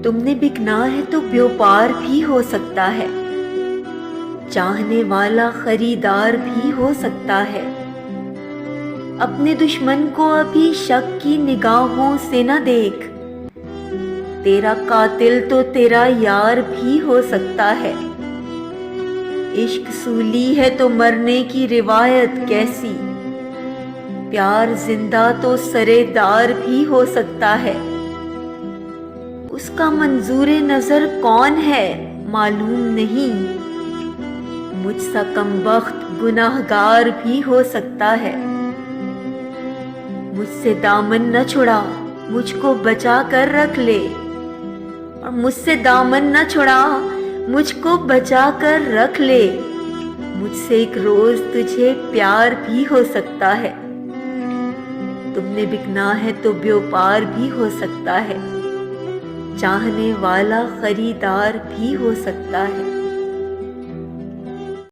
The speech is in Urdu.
تم نے بکنا ہے تو بیوپار بھی ہو سکتا ہے، چاہنے والا خریدار بھی ہو سکتا ہے۔ اپنے دشمن کو ابھی شک کی نگاہوں سے نہ دیکھ، تیرا قاتل تو تیرا یار بھی ہو سکتا ہے۔ عشق سولی ہے تو مرنے کی روایت کیسی، پیار زندہ تو سرے دار بھی ہو سکتا ہے۔ اس کا منظور نظر کون ہے معلوم نہیں، مجھ سا کم بخت گناہگار بھی ہو سکتا ہے۔ مجھ سے دامن نہ چھڑا، مجھ کو بچا کر رکھ لے، اور مجھ سے دامن نہ چھڑا، مجھ کو بچا کر رکھ لے، مجھ سے ایک روز تجھے پیار بھی ہو سکتا ہے۔ تم نے بکنا ہے تو بیوپار بھی ہو سکتا ہے، چاہنے والا خریدار بھی ہو سکتا ہے۔